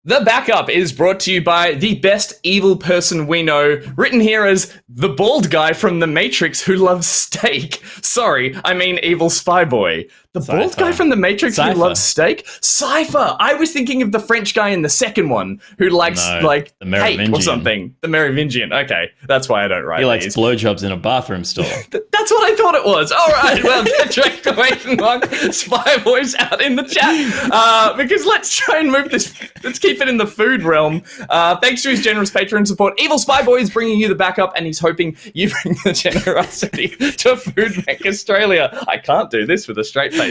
The Backup is brought to you by the best evil person we know, written here as the bald guy from The Matrix who loves steak. Sorry, I mean evil spy boy. The bald guy from The Matrix who loves steak? Cypher! I was thinking of the French guy in the second one who likes, the cake or something. The Merovingian. Okay, that's why I don't write He likes blowjobs in a bathroom stall. That's what I thought it was. All right, well, get Mark Spy Boys out in the chat. Because let's try and move this. Let's keep it in the food realm. Thanks to his generous Patreon support, Evil Spy Boy is bringing you the backup, and he's hoping you bring the generosity to Food Bank Australia. I can't do this with a straight face.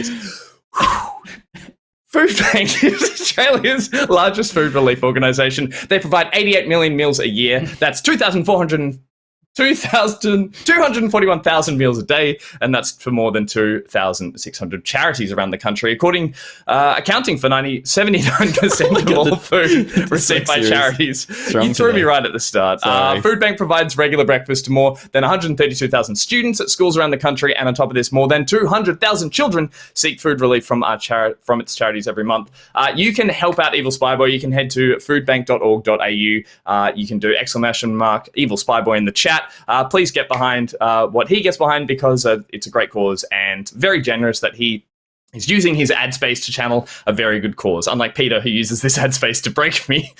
Food Bank is Australia's largest food relief organisation. They provide 88 million meals a year. That's 241,000 meals a day, and that's for more than 2,600 charities around the country, accounting for 79% of all food received by charities. You threw me right at the start. Food Bank provides regular breakfast to more than 132,000 students at schools around the country, and on top of this, more than 200,000 children seek food relief from its charities every month. You can help out Evil Spy Boy. You can head to foodbank.org.au. You can do ! Evil Spy Boy in the chat. Please get behind what he gets behind, because it's a great cause and very generous that he is using his ad space to channel a very good cause, unlike Peter, who uses this ad space to break me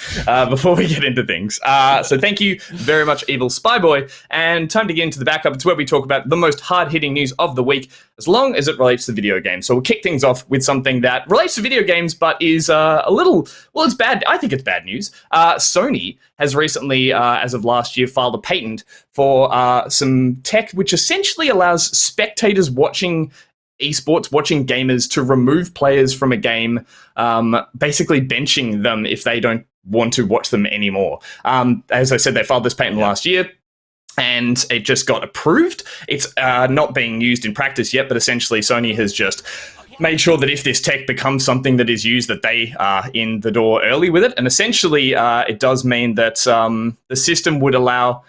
before we get into things. So thank you very much, Evil Spy Boy. And time to get into the backup. It's where we talk about the most hard-hitting news of the week, as long as it relates to video games. So we'll kick things off with something that relates to video games, but is a little, well, it's bad. I think it's bad news. Sony has recently, as of last year, filed a patent for some tech which essentially allows spectators watching esports, watching gamers, to remove players from a game, basically benching them if they don't want to watch them anymore. As I said, they filed this patent last year, and it just got approved. It's not being used in practice yet, but essentially Sony has just made sure that if this tech becomes something that is used, that they are in the door early with it. And essentially it does mean that the system would allow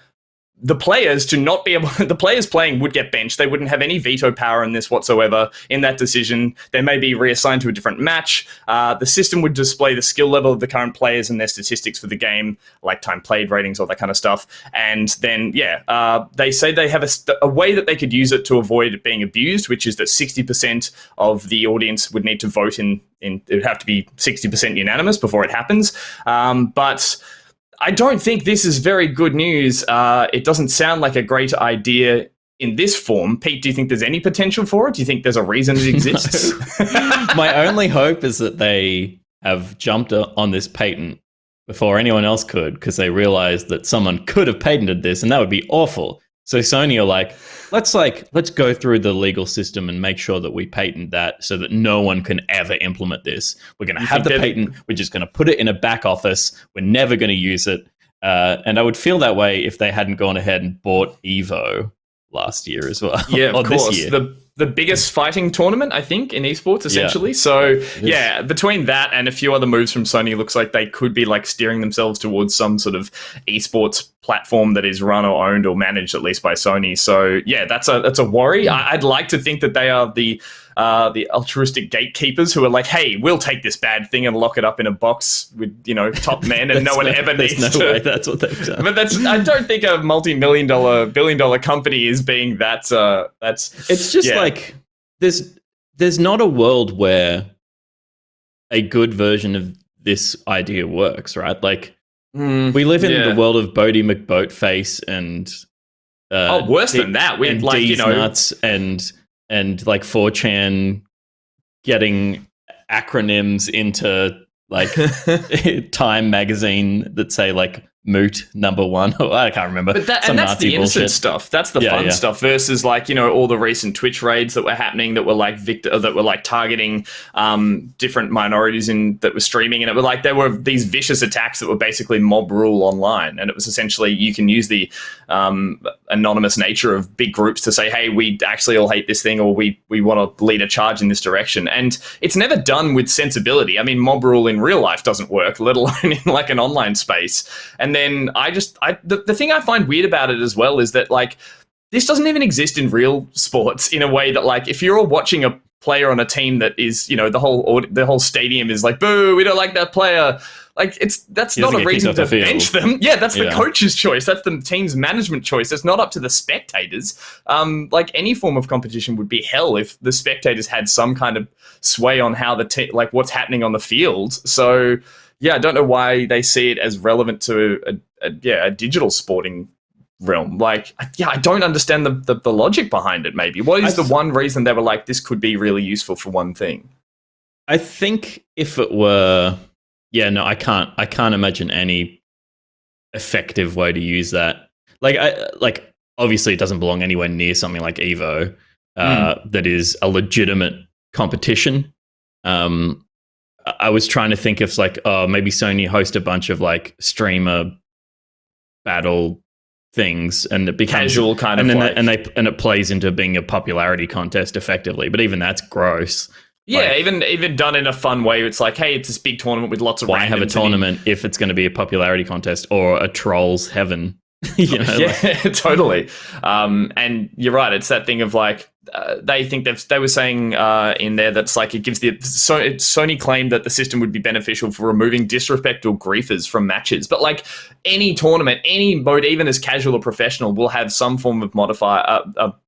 the players to not be able, the players playing would get benched. They wouldn't have any veto power in this whatsoever in that decision. They may be reassigned to a different match. The system would display the skill level of the current players and their statistics for the game, like time played ratings, all that kind of stuff. And then, they say they have a way that they could use it to avoid it being abused, which is that 60% of the audience would need to vote in it would have to be 60% unanimous before it happens. But I don't think this is very good news. It doesn't sound like a great idea in this form. Pete, do you think there's any potential for it? Do you think there's a reason it exists? My only hope is that they have jumped on this patent before anyone else could, because they realized that someone could have patented this, and that would be awful. So Sony are like, let's go through the legal system and make sure that we patent that so that no one can ever implement this. We're going to have the patent. We're just going to put it in a back office. We're never going to use it. And I would feel that way if they hadn't gone ahead and bought Evo last year as well. Yeah, of course. The biggest fighting tournament, I think, in esports, essentially. Yeah. So, between that and a few other moves from Sony, looks like they could be like steering themselves towards some sort of esports platform that is run or owned or managed at least by Sony. So, yeah, that's a worry. I'd like to think that they are the altruistic gatekeepers who are like, hey, we'll take this bad thing and lock it up in a box with, top men, and no one ever needs to. No way that's what they've done. But I don't think a multi-million dollar, billion-dollar company is being that. It's just like there's not a world where a good version of this idea works, right? Like we live in the world of Bodie McBoatface and worse than that, with D's nuts and like 4chan getting acronyms into like Time magazine that say like Moot #1. I can't remember. But that's Nazi the innocent bullshit stuff. That's the fun stuff versus like, all the recent Twitch raids that were happening that were like targeting different minorities that were streaming, and it was like there were these vicious attacks that were basically mob rule online, and it was essentially you can use the anonymous nature of big groups to say, hey, we actually all hate this thing, or we want to lead a charge in this direction, and it's never done with sensibility. I mean, mob rule in real life doesn't work, let alone in like an online space. And then the thing I find weird about it as well is that like this doesn't even exist in real sports in a way that like if you're watching a player on a team that is, the whole stadium is like, boo, we don't like that player. Like that's He not doesn't a get kicked reason off to the field. bench them. Yeah, that's the Yeah. coach's choice. That's the team's management choice. It's not up to the spectators. Like any form of competition would be hell if the spectators had some kind of sway on how like what's happening on the field. So yeah, I don't know why they see it as relevant to a digital sporting realm. Like, yeah, I don't understand the logic behind it. Maybe what is the one reason they were like, this could be really useful for one thing? I think if it were, I can't imagine any effective way to use that. Like obviously it doesn't belong anywhere near something like Evo, that is a legitimate competition. I was trying to think if like, maybe Sony host a bunch of like streamer battle things, and it becomes Casual kind of, and it plays into being a popularity contest effectively. But even that's gross. Yeah, Like, even done in a fun way. It's like, hey, it's this big tournament with lots of. Why have a tournament if it's going to be a popularity contest or a trolls heaven? Totally. And you're right. It's that thing of like, they think they were saying in there that's like it gives Sony claimed that the system would be beneficial for removing disrespectful griefers from matches. But like any tournament, any mode, even as casual or professional, will have some form of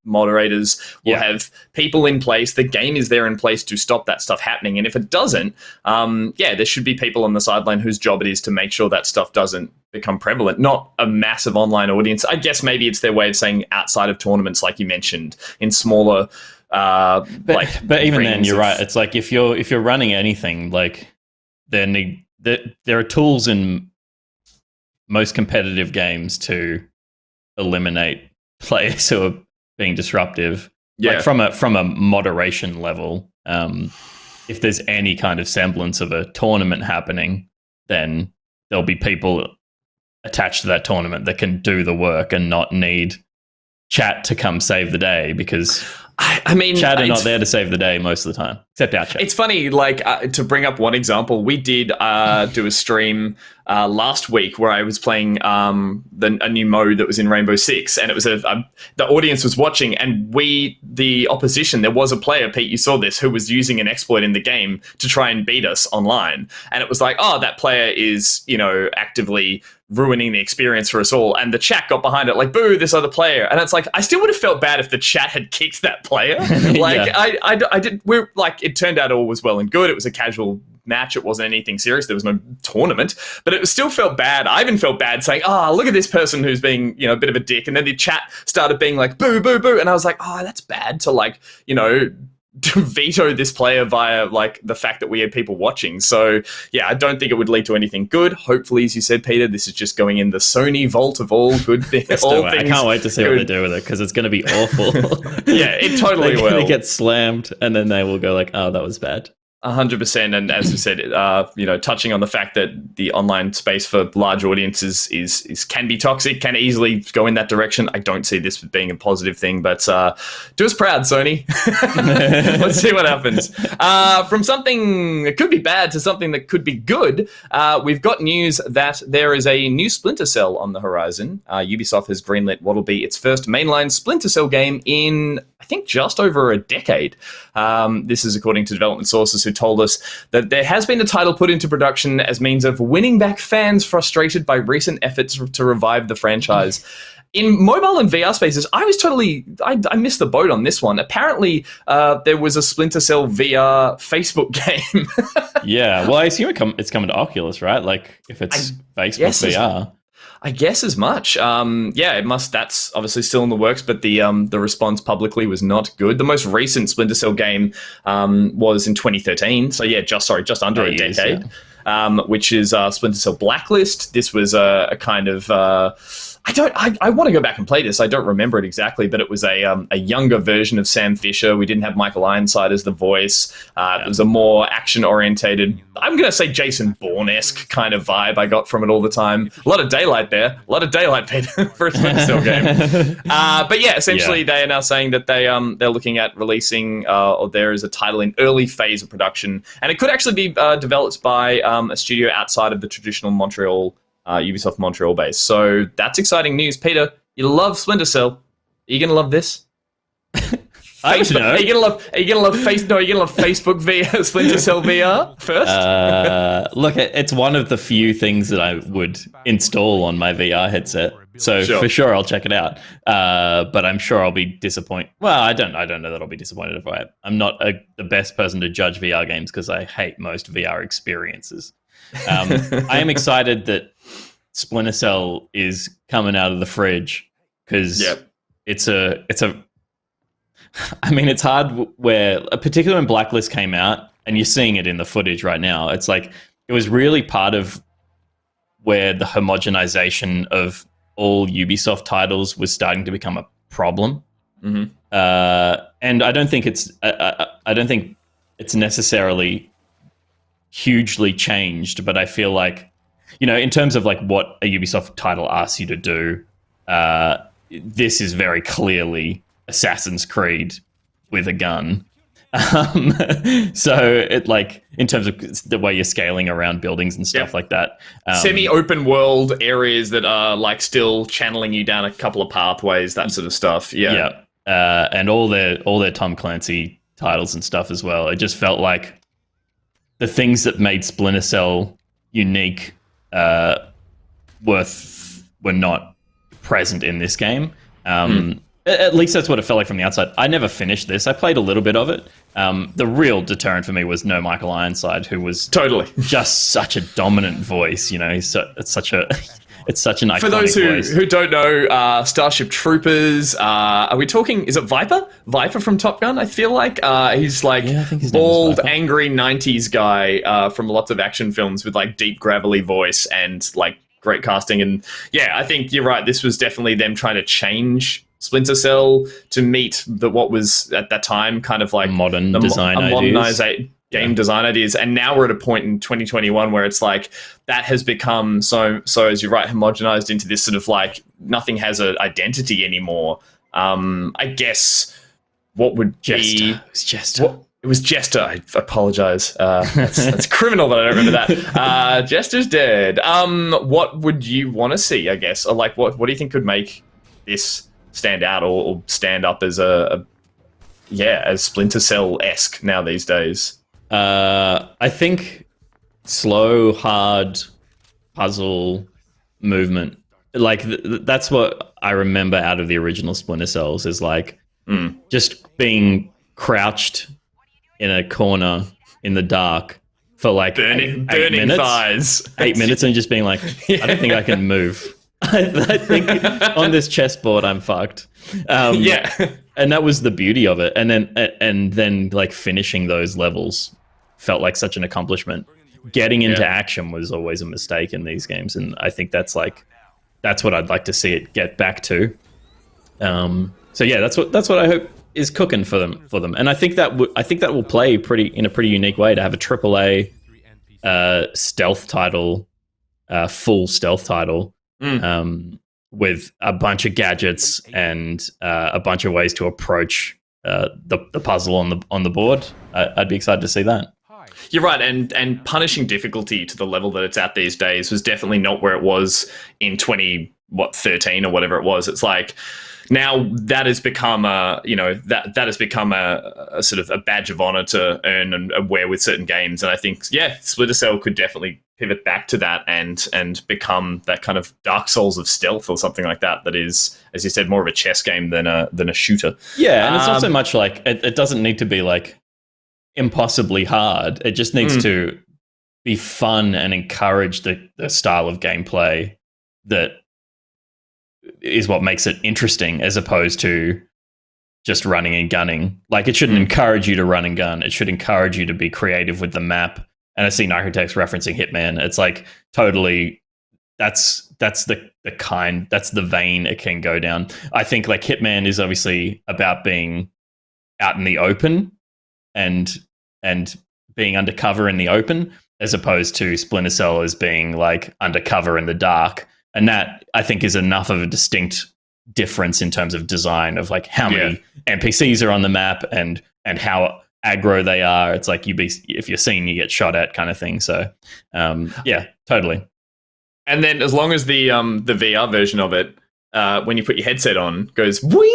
moderators, will have people in place. The game is there in place to stop that stuff happening. And if it doesn't, there should be people on the sideline whose job it is to make sure that stuff doesn't become prevalent, not a massive online audience. I guess maybe it's their way of saying outside of tournaments, like you mentioned, in smaller but even then you're right. It's like if you're running anything, like there are tools in most competitive games to eliminate players who are being disruptive. Like from a moderation level, if there's any kind of semblance of a tournament happening, then there'll be people attached to that tournament that can do the work and not need chat to come save the day, because I mean, chat are not there to save the day most of the time, except our chat. It's funny, like, to bring up one example, we did do a stream last week where I was playing a new mode that was in Rainbow Six, and it was the audience was watching, and the opposition, there was a player, Pete, you saw this, who was using an exploit in the game to try and beat us online, and it was like, oh, that player is, actively ruining the experience for us all, and the chat got behind it like, boo, this other player. And it's like, I still would have felt bad if the chat had kicked that player. Like, I did, we're like, it turned out all was well and good. It was a casual match. It wasn't anything serious. There was no tournament, but it still felt bad. I even felt bad saying, look at this person who's being, a bit of a dick. And then the chat started being like, boo, boo, boo. And I was like, that's bad to, like, to veto this player via like the fact that we had people watching. So yeah, I don't think it would lead to anything good. Hopefully, as you said, Peter, this is just going in the Sony vault of all good things. I can't wait to see what they do with it, because it's going to be awful. Yeah, it totally will. They get slammed, and then they will go like, "Oh, that was bad." 100%, and as you said, touching on the fact that the online space for large audiences is can be toxic, can easily go in that direction. I don't see this being a positive thing, but do us proud, Sony. Let's see what happens. From something that could be bad to something that could be good, we've got news that there is a new Splinter Cell on the horizon. Ubisoft has greenlit what will be its first mainline Splinter Cell game in, I think, just over a decade. This is according to development sources who told us that there has been a title put into production as means of winning back fans frustrated by recent efforts to revive the franchise. In mobile and VR spaces, I missed the boat on this one. Apparently, there was a Splinter Cell VR Facebook game. Yeah, well, I assume it's coming to Oculus, right? Like, if it's Facebook VR. I guess as much. It must. That's obviously still in the works, but the response publicly was not good. The most recent Splinter Cell game was in 2013. So yeah, just under a decade. Which is Splinter Cell Blacklist. This was a kind of. I want to go back and play this. I don't remember it exactly, but it was a younger version of Sam Fisher. We didn't have Michael Ironside as the voice. It was a more action-orientated, I'm going to say Jason Bourne-esque kind of vibe I got from it all the time. A lot of daylight there. A lot of daylight, Peter, for a Splinter Cell game. But yeah, essentially they are now saying that they're looking at releasing, or there is a title in early phase of production. And it could actually be developed by a studio outside of the traditional Montreal Ubisoft Montreal base. So that's exciting news. Peter, you love Splinter Cell. Are you going to love this? I don't know. Are you gonna love Facebook VR, Splinter Cell VR first? Look, it's one of the few things that I would install on my VR headset. So for sure, I'll check it out. But I'm sure I'll be disappointed. Well, I don't know that I'll be disappointed if I'm not the best person to judge VR games because I hate most VR experiences. I am excited that Splinter Cell is coming out of the fridge because it's hard where, particularly when Blacklist came out, and you're seeing it in the footage right now. It's like it was really part of where the homogenization of all Ubisoft titles was starting to become a problem. And I don't think it's necessarily hugely changed, but I feel like, in terms of like what a Ubisoft title asks you to do, this is very clearly Assassin's Creed with a gun. So it, like, in terms of the way you're scaling around buildings and stuff like that, semi-open world areas that are like still channeling you down a couple of pathways, that sort of stuff. And all their Tom Clancy titles and stuff as well. It just felt like the things that made Splinter Cell unique were not present in this game. At least that's what it felt like from the outside. I never finished this. I played a little bit of it. The real deterrent for me was no Michael Ironside, who was totally just such a dominant voice. It's such an iconic For those voice. who don't know, Starship Troopers, are we talking, is it Viper? Viper from Top Gun, I feel like. He's like I think his name is bald, Viper. angry 90s guy from lots of action films with like deep, gravelly voice and like great casting. And I think you're right. This was definitely them trying to change Splinter Cell to meet what was at that time kind of like modern design ideas. Modernized game design ideas. And now we're at a point in 2021 where it's like that has become so as you're right, homogenized into this sort of like nothing has an identity anymore. I guess what would be... It was Jester. It was Jester. I apologize. That's criminal that I don't remember that. Jester's dead. What would you want to see, I guess? Or like what do you think could make this stand out or stand up as as Splinter Cell-esque now these days? I think slow, hard puzzle movement. Like that's what I remember out of the original Splinter Cells is like just being crouched in a corner in the dark for like burning minutes, thighs. 8 minutes, and just being like, I don't think I can move. I think on this chessboard I'm fucked. And that was the beauty of it. And then like finishing those levels felt like such an accomplishment. Getting into action was always a mistake in these games, and I think that's what I'd like to see it get back to. That's what I hope is cooking for them. And I think that will play in a pretty unique way to have a AAA stealth title, full stealth title. With a bunch of gadgets and a bunch of ways to approach the puzzle on the board. I'd be excited to see that. You're right, and punishing difficulty to the level that it's at these days was definitely not where it was in 2013 or whatever it was. It's like now that has become a sort of a badge of honor to earn and wear with certain games. And I think Splinter Cell could definitely pivot back to that and become that kind of Dark Souls of stealth or something like that. That is, as you said, more of a chess game than a shooter. Yeah, and it's not so much like it doesn't need to be like impossibly hard. It just needs to be fun and encourage the style of gameplay that is what makes it interesting, as opposed to just running and gunning. Like, it shouldn't encourage you to run and gun. It should encourage you to be creative with the map. And I see Nicotex referencing Hitman. It's like totally that's the vein it can go down. I think like Hitman is obviously about being out in the open and being undercover in the open, as opposed to Splinter Cell as being like undercover in the dark. And that, I think, is enough of a distinct difference in terms of design of like how many NPCs are on the map and how aggro they are. It's like if you're seen, you get shot at kind of thing. So totally. And then as long as the VR version of it when you put your headset on, goes wing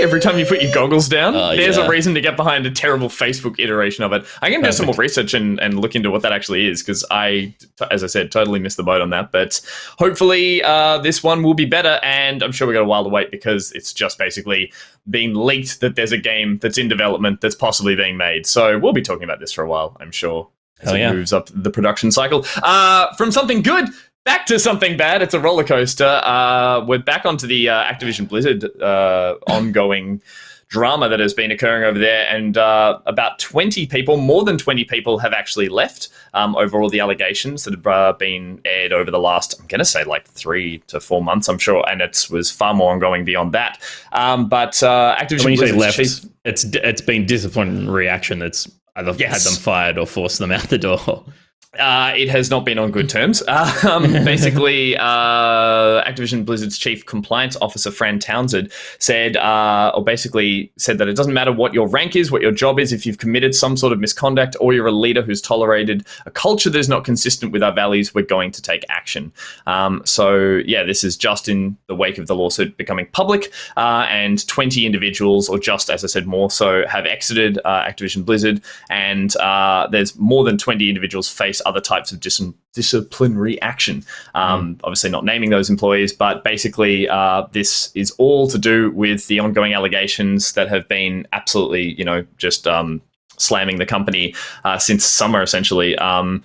every time you put your goggles down. There's a reason to get behind a terrible Facebook iteration of it. I'm going to do some more research and look into what that actually is, because I, as I said, totally missed the boat on that. But hopefully this one will be better, and I'm sure we've got a while to wait, because it's just basically been leaked that there's a game that's in development that's possibly being made. So we'll be talking about this for a while, I'm sure, as it moves up the production cycle. From something good back to something bad. It's a roller coaster. We're back onto the Activision Blizzard ongoing drama that has been occurring over there, and about 20 people, more than 20 people, have actually left over all the allegations that have been aired over the last, I'm going to say, like 3 to 4 months, I'm sure, and it was far more ongoing beyond that. But Activision when you Blizzard's say left, it's been disciplinary action that's either had them fired or forced them out the door. It has not been on good terms. Basically, Activision Blizzard's chief compliance officer, Fran Townsend, said that it doesn't matter what your rank is, what your job is, if you've committed some sort of misconduct or you're a leader who's tolerated a culture that is not consistent with our values, we're going to take action. This is just in the wake of the lawsuit becoming public, and 20 individuals, or just, as I said, more so, have exited Activision Blizzard, and there's more than 20 individuals face other types of disciplinary action. Obviously not naming those employees, but basically this is all to do with the ongoing allegations that have been absolutely, just slamming the company since summer, essentially. And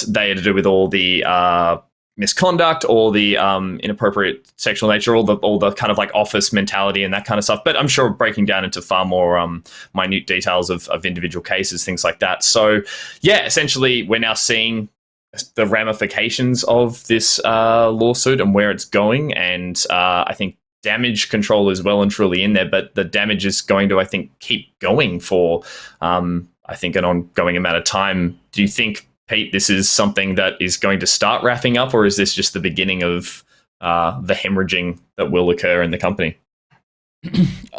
they had to do with all the misconduct, or the inappropriate sexual nature, all the kind of like office mentality and that kind of stuff. But I'm sure breaking down into far more minute details of individual cases, things like that. So yeah, essentially we're now seeing the ramifications of this lawsuit and where it's going. And I think damage control is well and truly in there, but the damage is going to, I think, keep going for, I think, an ongoing amount of time. Do you think, Pete, this is something that is going to start wrapping up, or is this just the beginning of the hemorrhaging that will occur in the company?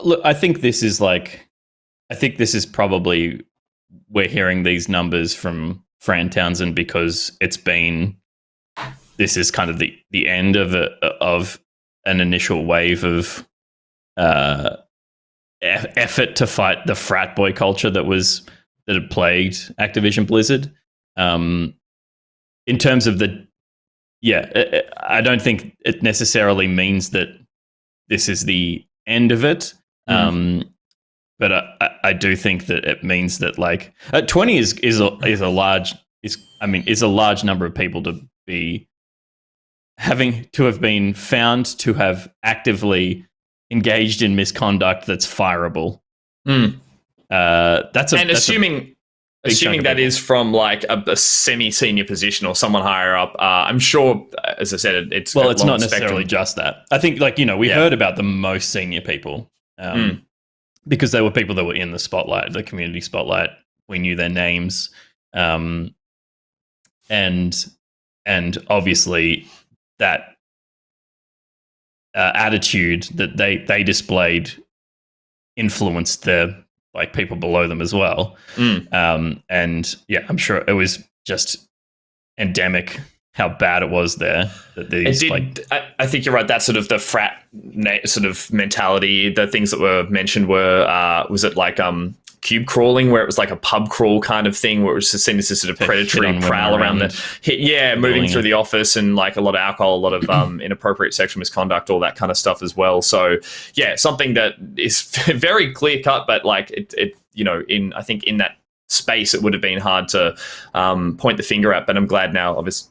Look, I think this is probably, we're hearing these numbers from Fran Townsend because this is kind of the end of an initial wave of effort to fight the frat boy culture that had plagued Activision Blizzard. In terms of I don't think it necessarily means that this is the end of it. But I do think that it means that 20 is a large number of people to be having to have been found to have actively engaged in misconduct that's fireable. Assuming that is from like a semi-senior position or someone higher up, I'm sure, as I said, it's not necessarily just that. I think, we heard about the most senior people because they were people that were in the spotlight, the community spotlight. We knew their names, and obviously that attitude that they displayed influenced the people below them as well. And yeah, I'm sure it was just endemic how bad it was there. That these, I think you're right. That sort of the frat sort of mentality, the things that were mentioned were, was it like cube crawling, where it was like a pub crawl kind of thing, where it was just seen as this sort of predatory prowl around moving through the office, and like a lot of alcohol, a lot of inappropriate sexual misconduct, all that kind of stuff as well. So yeah, something that is very clear cut, but I think in that space it would have been hard to point the finger at. But I'm glad now, obviously,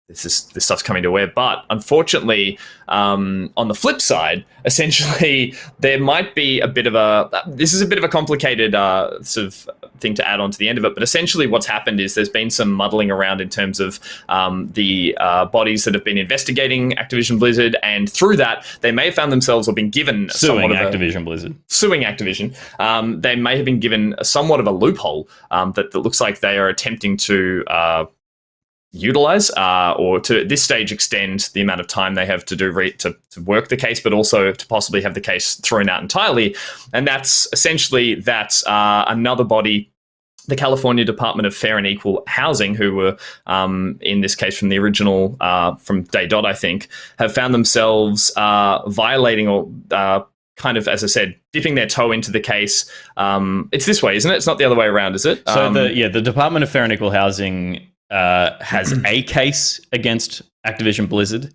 this stuff's coming to wear. But unfortunately, on the flip side, essentially, there might be this is a bit of a complicated sort of thing to add on to the end of it. But essentially what's happened is there's been some muddling around in terms of the bodies that have been investigating Activision Blizzard. And through that, they may have found themselves or been given suing Activision. They may have been given somewhat of a loophole that looks like they are attempting to utilize or to at this stage extend the amount of time they have to do to work the case, but also to possibly have the case thrown out entirely. And that's essentially that another body the California Department of Fair and Equal Housing, who were, in this case from the original, from day dot, I think, have found themselves violating or kind of, as I said, dipping their toe into the case. It's this way, isn't it? It's not the other way around, is it? So the Department of Fair and Equal Housing has a case against Activision Blizzard,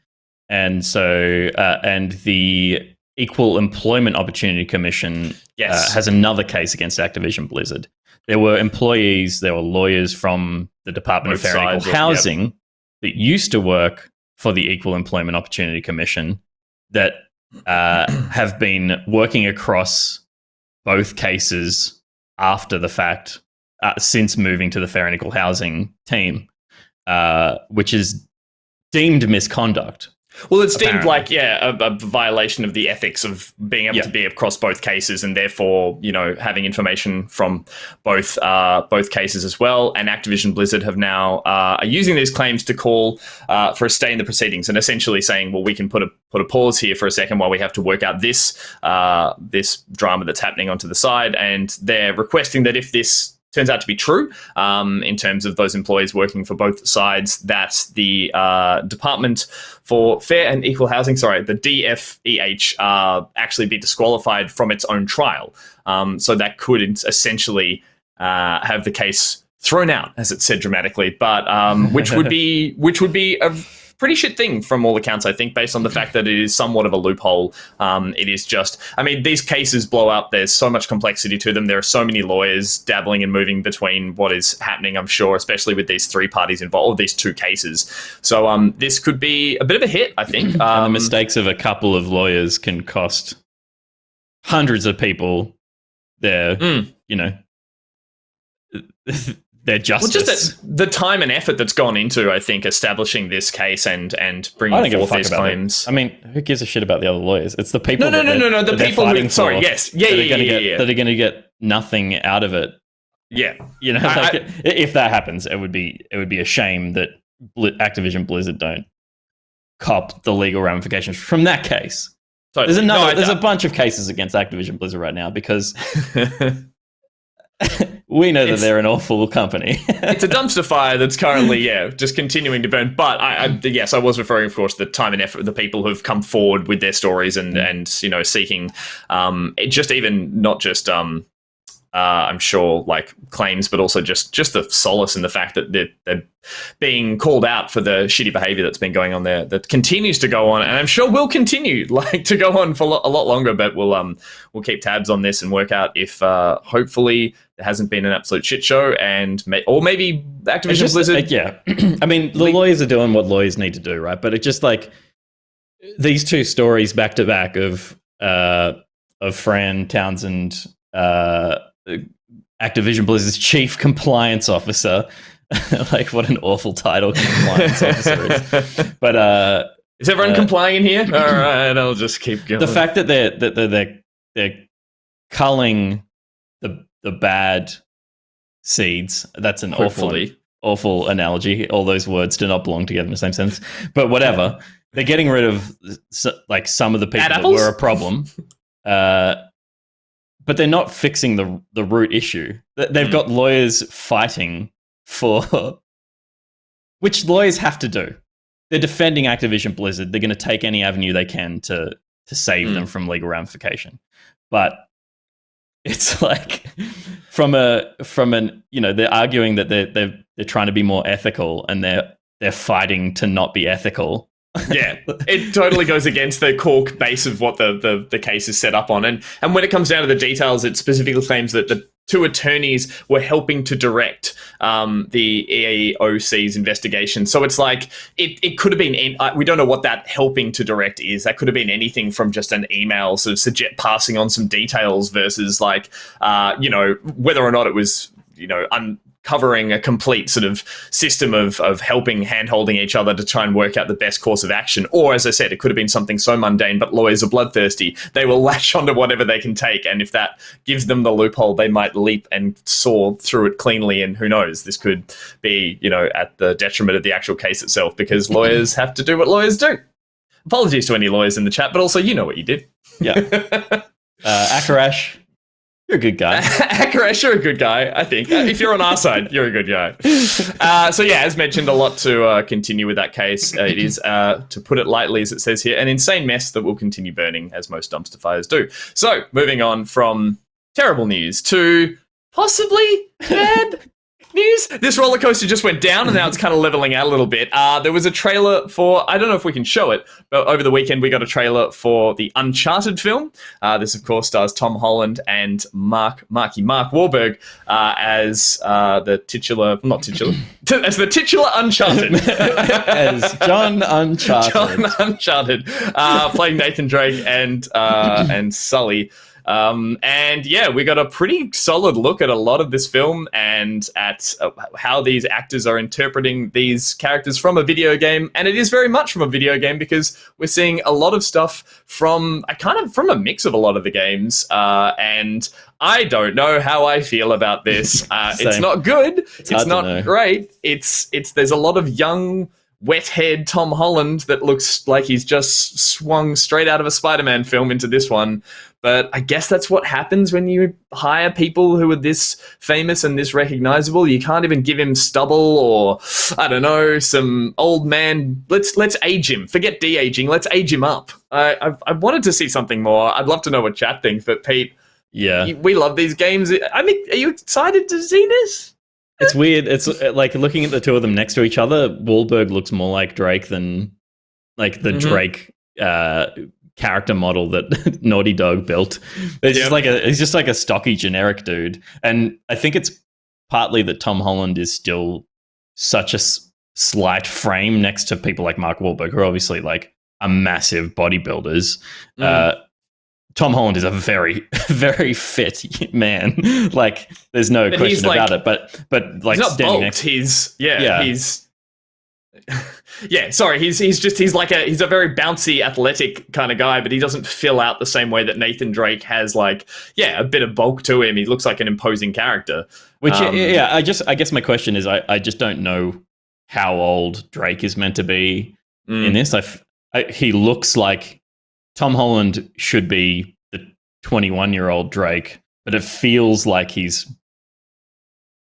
and so and the Equal Employment Opportunity Commission has another case against Activision Blizzard. There were employees, there were lawyers from the Department of Fair and Equal Housing that used to work for the Equal Employment Opportunity Commission that have been working across both cases after the fact, since moving to the Fair and Equal Housing team, which is deemed misconduct. Well, it's deemed like, a violation of the ethics of being able to be across both cases, and therefore, having information from both cases as well. And Activision Blizzard have now are using these claims to call for a stay in the proceedings, and essentially saying, well, we can put a pause here for a second while we have to work out this drama that's happening onto the side. And they're requesting that if this turns out to be true, in terms of those employees working for both sides, that the Department for Fair and Equal Housing, the DFEH, actually be disqualified from its own trial. So that could essentially have the case thrown out, as it said dramatically, but which would be a pretty shit thing from all accounts, I think, based on the fact that it is somewhat of a loophole. It is just, these cases blow up. There's so much complexity to them. There are so many lawyers dabbling and moving between what is happening, I'm sure, especially with these three parties involved, these two cases. So this could be a bit of a hit, I think. And the mistakes of a couple of lawyers can cost hundreds of people their justice. Well, just the time and effort that's gone into, I think, establishing this case and bringing forth these claims. Who gives a shit about the other lawyers? It's the people. No. The people who. Sorry. Yes. Yeah. That are going to get nothing out of it. Yeah. If that happens, it would be a shame that Activision Blizzard don't cop the legal ramifications from that case. Totally. There's a bunch of cases against Activision Blizzard right now because. We know that they're an awful company. It's a dumpster fire that's currently, just continuing to burn. But I was referring, of course, to the time and effort of the people who've come forward with their stories and seeking, just even not just, I'm sure, like claims, but also just the solace in the fact that they're being called out for the shitty behavior that's been going on there, that continues to go on, and I'm sure will continue to go on for a lot longer. But we'll keep tabs on this and work out if hopefully there hasn't been an absolute shit show, or maybe Activision Blizzard. The lawyers are doing what lawyers need to do, right? But it's just like these two stories back to back of Fran Townsend, Activision Blizzard's chief compliance officer. Like, what an awful title compliance officer is. But is everyone complying in here? All right, I'll just keep going. The fact that they're culling the bad seeds, that's an awful analogy. All those words do not belong together in the same sentence. But whatever. They're getting rid of some of the people that were a problem. But they're not fixing the root issue. They've got lawyers fighting for, which lawyers have to do. They're defending Activision Blizzard. They're going to take any avenue they can to save them from legal ramification. But it's like they're arguing that they're trying to be more ethical, and they're fighting to not be ethical. Yeah, it totally goes against the core base of what the case is set up on. And when it comes down to the details, it specifically claims that the two attorneys were helping to direct the EEOC's investigation. So it's like, it could have been, we don't know what that helping to direct is. That could have been anything from just an email sort of passing on some details versus like, whether or not it was, uncovering a complete sort of system of helping, hand-holding each other to try and work out the best course of action. Or, as I said, it could have been something so mundane, but lawyers are bloodthirsty. They will latch onto whatever they can take, and if that gives them the loophole, they might leap and saw through it cleanly, and who knows, this could be, at the detriment of the actual case itself, because lawyers have to do what lawyers do. Apologies to any lawyers in the chat, but also you know what you did. Yeah. Akarash, You're a good guy. Akaresh, you're a good guy, I think. If you're on our side, you're a good guy. So yeah, as mentioned, a lot to continue with that case. It is, to put it lightly, as it says here, an insane mess that will continue burning, as most dumpster fires do. So moving on from terrible news to possibly bad news. This roller coaster just went down and now it's kind of leveling out a little bit. There was a trailer for, I don't know if we can show it, but over the weekend we got a trailer for the Uncharted film. This, of course, stars Tom Holland and Mark Wahlberg as the titular Uncharted. As John Uncharted. John Uncharted, playing Nathan Drake and Sully. And yeah, we got a pretty solid look at a lot of this film and at how these actors are interpreting these characters from a video game. And it is very much from a video game because we're seeing a lot of stuff from a mix of a lot of the games. And I don't know how I feel about this. It's not good. It's not great. There's a lot of young, wet-haired Tom Holland that looks like he's just swung straight out of a Spider-Man film into this one. But I guess that's what happens when you hire people who are this famous and this recognizable. You can't even give him stubble or, I don't know, some old man. Let's age him. Forget de-aging. Let's age him up. I wanted to see something more. I'd love to know what chat thinks. But Pete, we love these games. I mean, are you excited to see this? It's weird. It's like looking at the two of them next to each other. Wahlberg looks more like Drake than like the Drake character model that Naughty Dog built. It's just like a stocky generic dude. And I think it's partly that Tom Holland is still such a slight frame next to people like Mark Wahlberg, who are obviously like a massive bodybuilders. Tom Holland is a very, very fit man. Like, there's no question about it. But like, he's not standing bulked. next, He's sorry. He's a very bouncy, athletic kind of guy, but he doesn't fill out the same way that Nathan Drake has. Like, a bit of bulk to him. He looks like an imposing character. Which, I guess my question is, I just don't know how old Drake is meant to be in this. He looks like Tom Holland should be the 21-year-old Drake, but it feels like he's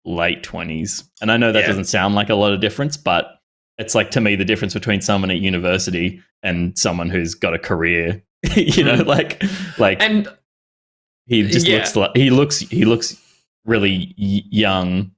late 20s. And I know that doesn't sound like a lot of difference, but it's like, to me, the difference between someone at university and someone who's got a career, and he just looks really young,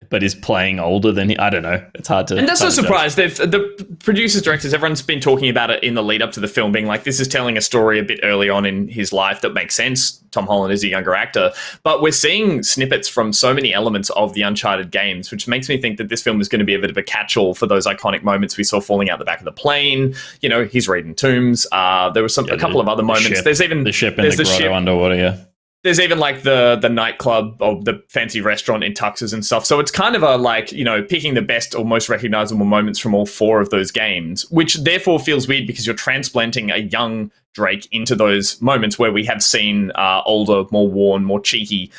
but is playing older than I don't know. It's hard to. And that's no surprise. The producers, directors, everyone's been talking about it in the lead up to the film, being like, this is telling a story a bit early on in his life that makes sense. Tom Holland is a younger actor, but we're seeing snippets from so many elements of the Uncharted games, which makes me think that this film is going to be a bit of a catch-all for those iconic moments we saw falling out the back of the plane. You know, he's raiding tombs. There was a couple of other moments. There's even the ship in the grotto underwater. Yeah. There's even like the nightclub or the fancy restaurant in Tuxes and stuff. So it's kind of a picking the best or most recognizable moments from all four of those games, which therefore feels weird because you're transplanting a young Drake into those moments where we have seen older, more worn, more cheeky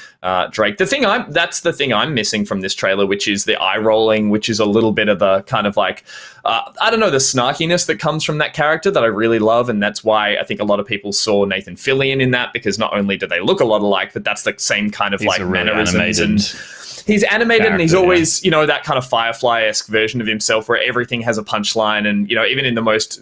Drake. That's the thing I'm missing from this trailer, which is the eye rolling, which is a little bit of the kind of like, I don't know, the snarkiness that comes from that character that I really love. And that's why I think a lot of people saw Nathan Fillion in that, because not only do they look a lot alike, but that's the same kind of like mannerisms and he's animated and he's always, that kind of Firefly-esque version of himself where everything has a punchline. And, even in the most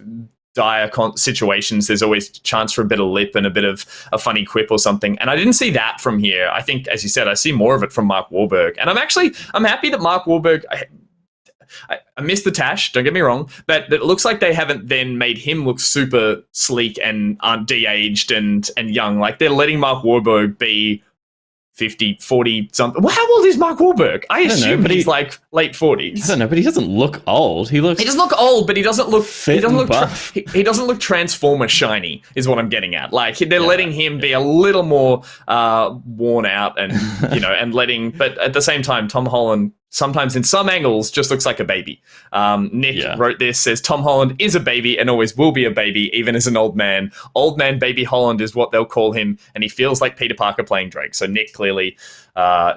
dire situations, there's always chance for a bit of lip and a bit of a funny quip or something. And I didn't see that from here. I think, as you said, I see more of it from Mark Wahlberg. And I'm happy that Mark Wahlberg, I miss the tash, don't get me wrong, but it looks like they haven't then made him look super sleek and de-aged and young. Like, they're letting Mark Wahlberg be 50, 40 something. Well, how old is Mark Wahlberg? I assume but he's like late 40s. I don't know, but he doesn't look old. He doesn't look old, but he doesn't look fit. He doesn't look buff. He doesn't look Transformer shiny, is what I'm getting at. Like, they're letting him be a little more worn out and but at the same time, Tom Holland sometimes in some angles just looks like a baby. Nick wrote this, says Tom Holland is a baby and always will be a baby, even as an old man. Old man baby Holland is what they'll call him, and he feels like Peter Parker playing Drake. So Nick clearly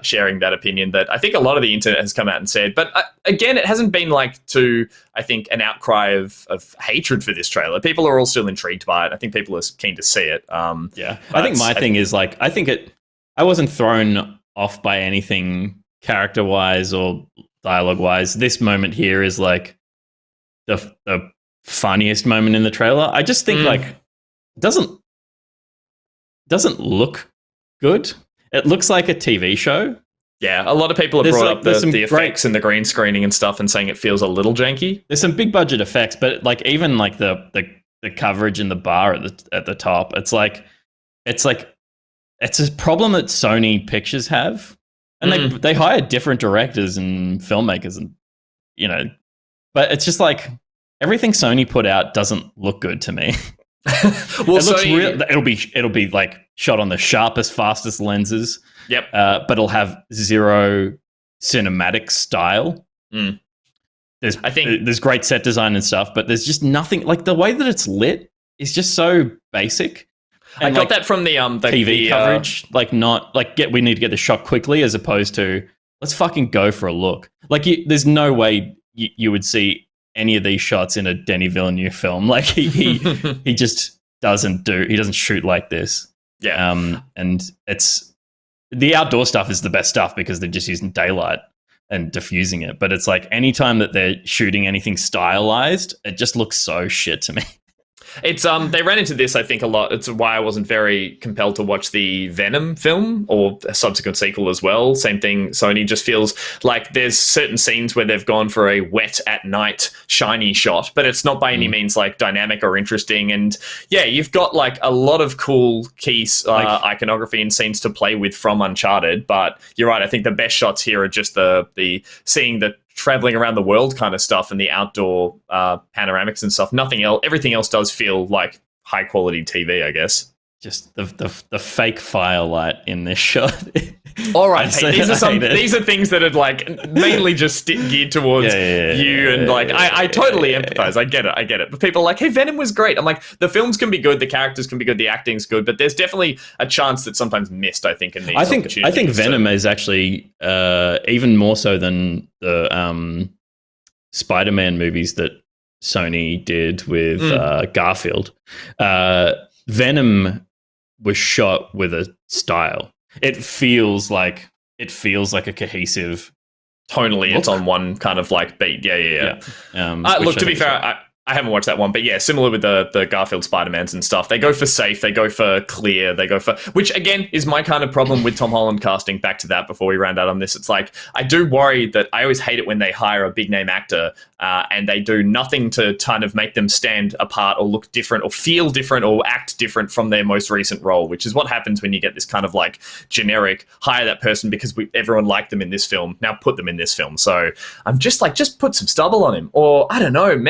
sharing that opinion that I think a lot of the internet has come out and said. But again, it hasn't been I think, an outcry of hatred for this trailer. People are all still intrigued by it. I think people are keen to see it. I think my thing is I I wasn't thrown off by anything character-wise or dialogue-wise. This moment here is like the funniest moment in the trailer. I just think like it doesn't look good. It looks like a TV show. Yeah, a lot of people have brought up the effects and the green screening and stuff and saying it feels a little janky. There's some big budget effects, but like even like the coverage in the bar at the top, it's a problem that Sony Pictures have, and they hire different directors and filmmakers, and but it's just like everything Sony put out doesn't look good to me. Well, it'll be like shot on the sharpest, fastest lenses. Yep. But it'll have zero cinematic style. There's great set design and stuff, but there's just nothing. Like the way that it's lit is just so basic. And I got that from the TV coverage. We need to get the shot quickly, as opposed to let's fucking go for a look. Like there's no way you would see any of these shots in a Denis Villeneuve film. Like he just doesn't shoot like this. Yeah. And it's the outdoor stuff is the best stuff because they're just using daylight and diffusing it. But it's like anytime that they're shooting anything stylized, it just looks so shit to me. It's they ran into this, I think, a lot. It's why I wasn't very compelled to watch the Venom film or a subsequent sequel as well. Same thing. Sony just feels like there's certain scenes where they've gone for a wet at night shiny shot, but it's not by any means like dynamic or interesting. And yeah, you've got like a lot of cool key iconography and scenes to play with from Uncharted. But you're right. I think the best shots here are just the seeing the traveling around the world kind of stuff and the outdoor panoramics and stuff. Nothing else. Everything else does feel like high quality TV, I guess. Just the fake firelight in this shot. All right, these are things that are like mainly just geared towards you, and like I totally empathize. I get it. But people are like, hey, Venom was great. I'm like, the films can be good, the characters can be good, the acting's good, but there's definitely a chance that's sometimes missed. I think in these. I think Venom is actually even more so than the Spider-Man movies that Sony did with Garfield. Venom was shot with a style. It feels like a cohesive tonally look. It's on one kind of like beat. Yeah. Look, to be fair, I haven't watched that one, but yeah, similar with the Garfield Spider-Mans and stuff. They go for safe, they go for clear, they go for, which again is my kind of problem with Tom Holland casting. Back to that before we round out on this. It's like, I do worry that I always hate it when they hire a big name actor and they do nothing to kind of make them stand apart or look different or feel different or act different from their most recent role, which is what happens when you get this kind of like generic, hire that person because everyone liked them in this film, now put them in this film. So I'm just like, just put some stubble on him, or I don't know,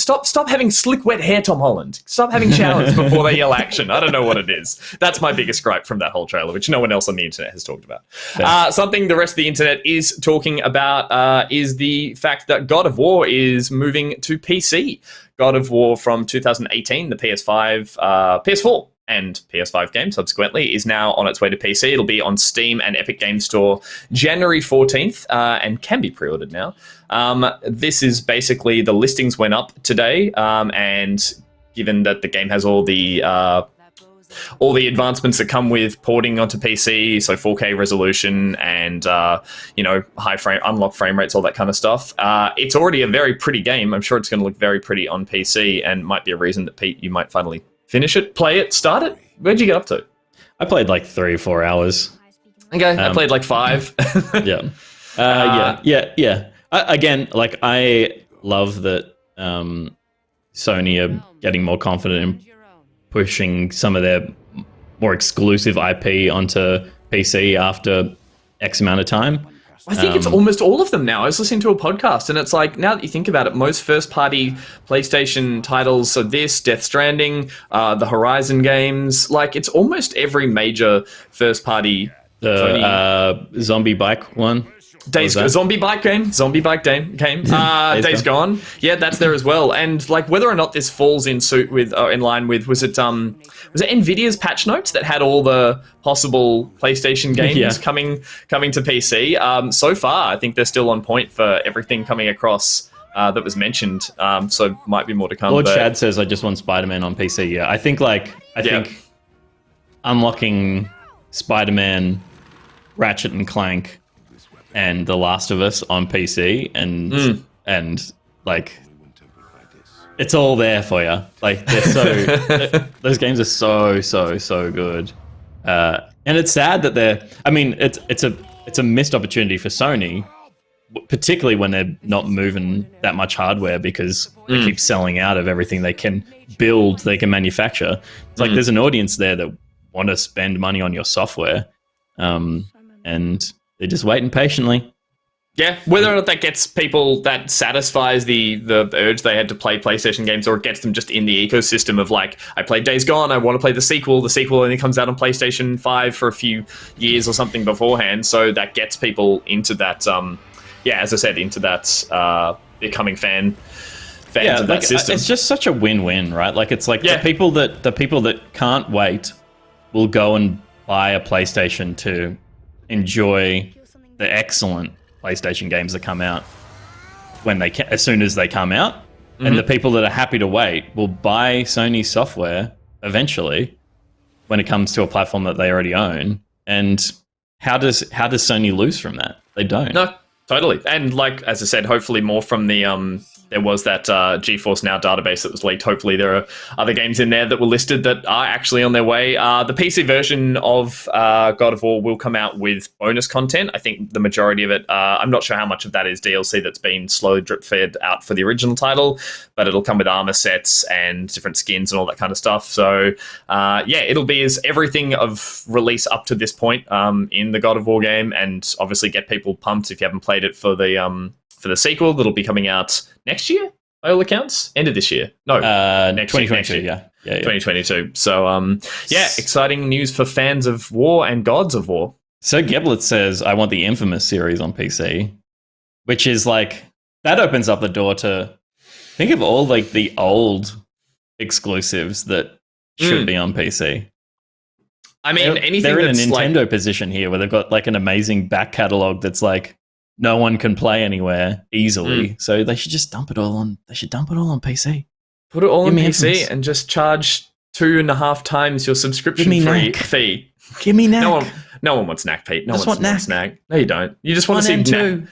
Stop having slick, wet hair, Tom Holland. Stop having showers before they yell action. I don't know what it is. That's my biggest gripe from that whole trailer, which no one else on the internet has talked about. Something the rest of the internet is talking about is the fact that God of War is moving to PC. God of War from 2018, the PS5, PS4, and PS5 game subsequently is now on its way to PC. It'll be on Steam and Epic Games Store January 14th and can be pre-ordered now. This is basically the listings went up today, and given that the game has all the advancements that come with porting onto PC, so 4K resolution and unlock frame rates, all that kind of stuff. It's already a very pretty game. I'm sure it's going to look very pretty on PC, and might be a reason that Pete, you might finally finish it, play it, start it. Where'd you get up to? I played like 3 or 4 hours. Okay, I played like 5. Yeah. Again, like I love that Sony are getting more confident in pushing some of their more exclusive IP onto PC after X amount of time. I think it's almost all of them now. I was listening to a podcast, and it's like, now that you think about it, most first-party PlayStation titles are this, Death Stranding, the Horizon games. Like, it's almost every major first-party... zombie bike one. Zombie bike game. Days Gone. Yeah, that's there as well. And like, whether or not this falls in line with, was it Nvidia's patch notes that had all the possible PlayStation games coming to PC? So far, I think they're still on point for everything coming across that was mentioned. So might be more to come. Lord Chad says, I just want Spider-Man on PC. Yeah, I think unlocking Spider-Man, Ratchet and Clank, and The Last of Us on PC, and like it's all there for you. Like those games are so good. And it's sad that it's a missed opportunity for Sony, particularly when they're not moving that much hardware because they keep selling out of everything they can build, they can manufacture. It's like there's an audience there that want to spend money on your software, and they're just waiting patiently. Yeah, whether or not that gets people, that satisfies the urge they had to play PlayStation games, or it gets them just in the ecosystem of like, I played Days Gone, I want to play the sequel only comes out on PlayStation 5 for a few years or something beforehand, so that gets people into that, as I said, into that becoming fans of that system. It's just such a win-win, right? Like, it's like the people that can't wait will go and buy a PlayStation to enjoy the excellent PlayStation games that come out as soon as they come out, and the people that are happy to wait will buy Sony software eventually when it comes to a platform that they already own. And how does Sony lose from that? They don't. No, totally. And like, as I said, hopefully more from the there was that GeForce Now database that was leaked. Hopefully there are other games in there that were listed that are actually on their way. The PC version of God of War will come out with bonus content. I think the majority of it, I'm not sure how much of that is DLC that's been slowly drip-fed out for the original title, but it'll come with armor sets and different skins and all that kind of stuff. So, it'll be as everything of release up to this point in the God of War game, and obviously get people pumped if you haven't played it for the sequel that'll be coming out next year, by all accounts. End of this year. No, next 2022, year. Yeah. 2022. So, exciting news for fans of War and gods of War. So Geblet says, I want the Infamous series on PC, which is like, that opens up the door to think of all like the old exclusives that should be on PC. I mean, anything they're in a that's Nintendo position here where they've got like an amazing back catalog that's like, no one can play anywhere easily, so they should just dump it all on. They should dump it all on PC. Put it all on PC and just charge 2.5 times your subscription fee. Give me Knack. No one wants Knack, Pete. No one wants Knack. No, you don't. You just want to see Knack.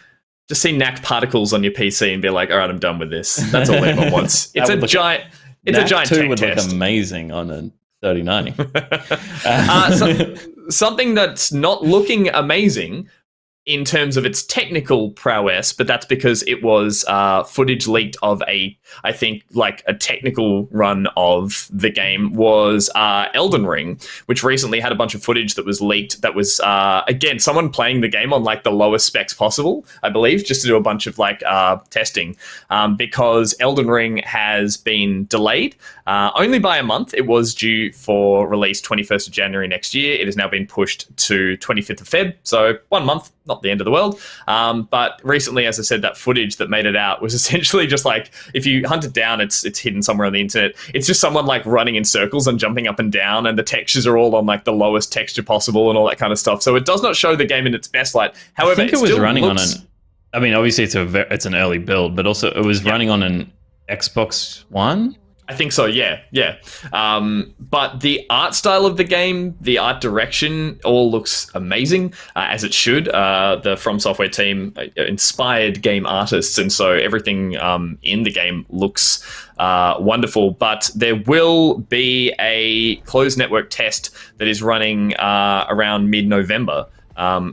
Just see Knack particles on your PC and be like, all right, I'm done with this. That's all anyone wants. It's a giant. It's a giant tech would test. Look amazing on a 3090. Something that's not looking amazing in terms of its technical prowess, but that's because it was footage leaked of a technical run of the game, was Elden Ring, which recently had a bunch of footage that was leaked that was, again, someone playing the game on like the lowest specs possible, I believe, just to do a bunch of like testing, because Elden Ring has been delayed only by a month. It was due for release 21st of January next year. It has now been pushed to 25th of Feb, so 1 month, not the end of the world. But recently, as I said, that footage that made it out was essentially just like, if you hunt it down, it's hidden somewhere on the internet. It's just someone like running in circles and jumping up and down, and the textures are all on like the lowest texture possible and all that kind of stuff. So it does not show the game in its best light. However, I think it was running on an. I mean, obviously it's an early build, but also it was running on an Xbox One. I think so, yeah. But the art style of the game, the art direction, all looks amazing, as it should. The From Software team inspired game artists, and so everything in the game looks wonderful. But there will be a closed network test that is running around mid-November.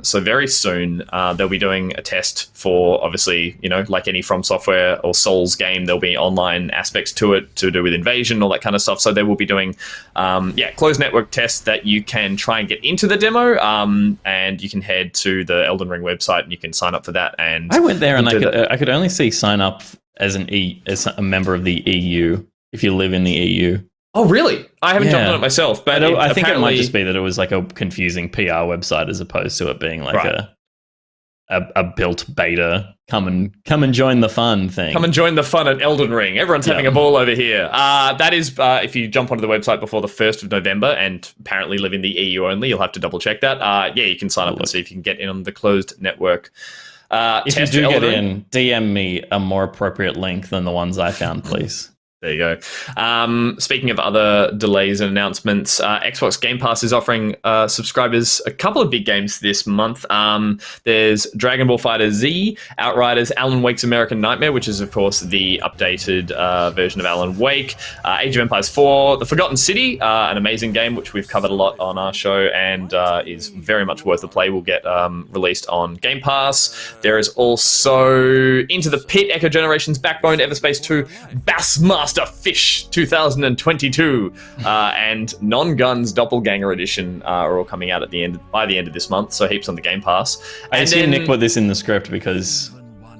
So very soon, they'll be doing a test for, obviously, like any From Software or Souls game, there'll be online aspects to it to do with invasion, all that kind of stuff. So they will be doing, closed network tests that you can try and get into the demo, and you can head to the Elden Ring website and you can sign up for that. And I went there and I could only see sign up as as a member of the EU if you live in the EU. Oh, really? I haven't jumped on it myself, but I think it might just be that it was like a confusing PR website as opposed to it being like a built beta. Come and join the fun thing. Come and join the fun at Elden Ring. Everyone's having a ball over here. That is, if you jump onto the website before the 1st of November and apparently live in the EU only, you'll have to double check that. You can sign up and see if you can get in on the closed network. If you do get in, DM me a more appropriate link than the ones I found, please. There you go. Speaking of other delays and announcements, Xbox Game Pass is offering subscribers a couple of big games this month. There's Dragon Ball Fighter Z, Outriders, Alan Wake's American Nightmare, which is, of course, the updated version of Alan Wake, Age of Empires 4, The Forgotten City, an amazing game, which we've covered a lot on our show and is very much worth the play, will get released on Game Pass. There is also Into the Pit, Echo Generations, Backbone, Everspace 2, Bassmaster Fish 2022, and Non-Guns Doppelganger Edition are all coming out by the end of this month, so heaps on the Game Pass. I assume Nick put this in the script because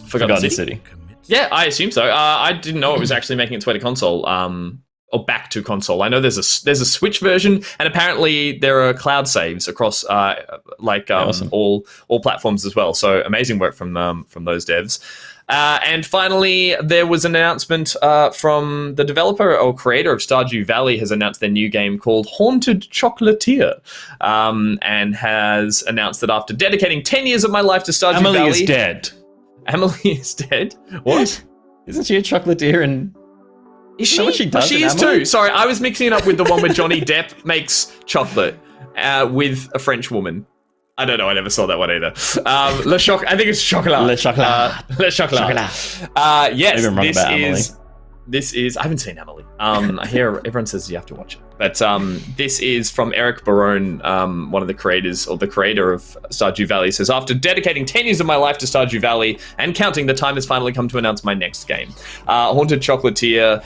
Forgotten City. Yeah, I assume so. I didn't know it was actually making its way to console, or back to console. I know there's a Switch version, and apparently there are cloud saves across awesome. all platforms as well. So amazing work from those devs. And finally, there was an announcement from the developer or creator of Stardew Valley has announced their new game called Haunted Chocolatier, and has announced that after dedicating 10 years of my life to Stardew Valley... Emily is dead. Emily is dead? What? Isn't she a chocolatier and... Is she? What she does she is too. Sorry, I was mixing it up with the one where Johnny Depp makes chocolate with a French woman. I don't know. I never saw that one either. I think it's Chocolat. Le Chocolat. Le Chocolat. Yes, this is. I haven't seen Emily. I hear everyone says you have to watch it, but this is from Eric Barone, one of the creators or the creator of Stardew Valley. Says, after dedicating 10 years of my life to Stardew Valley and counting, the time has finally come to announce my next game. Haunted Chocolatier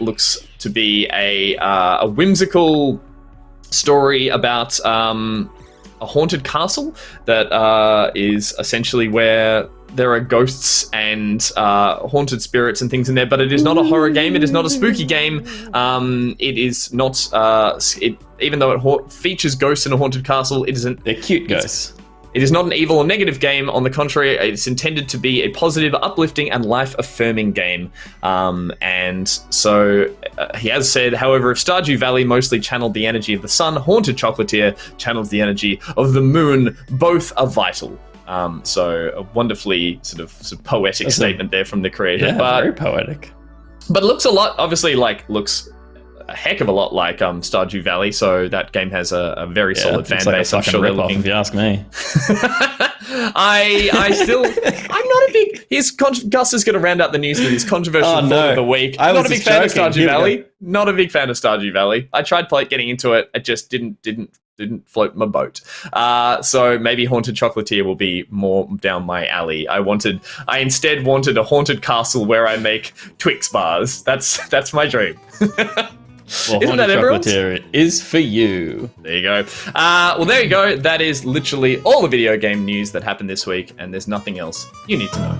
looks to be a whimsical story about a haunted castle that is essentially where there are ghosts and haunted spirits and things in there, but it is not a horror game. It is not a spooky game. It is not, even though it features ghosts in a haunted castle, it isn't. They're cute ghosts. It is not an evil or negative game. On the contrary, it's intended to be a positive, uplifting, and life-affirming game. And so he has said, however, if Stardew Valley mostly channeled the energy of the sun, Haunted Chocolatier channels the energy of the moon. Both are vital. So a wonderfully sort of poetic statement there from the creator. Yeah, very poetic. But looks a lot, obviously, looks a heck of a lot like Stardew Valley, so that game has a very solid fan base. I'm sure they're looking. If you ask me, I'm not a big. Gus is going to round out the news with his controversial thought of the week. I'm not a big fan of Stardew Valley. Not a big fan of Stardew Valley. I tried getting into it. It just didn't float my boat. So maybe Haunted Chocolatier will be more down my alley. I instead wanted a haunted castle where I make Twix bars. That's my dream. Well, Isn't that everyone's? Chocolatier is for you. There you go. Well, there you go. That is literally all the video game news that happened this week, and there's nothing else you need to know.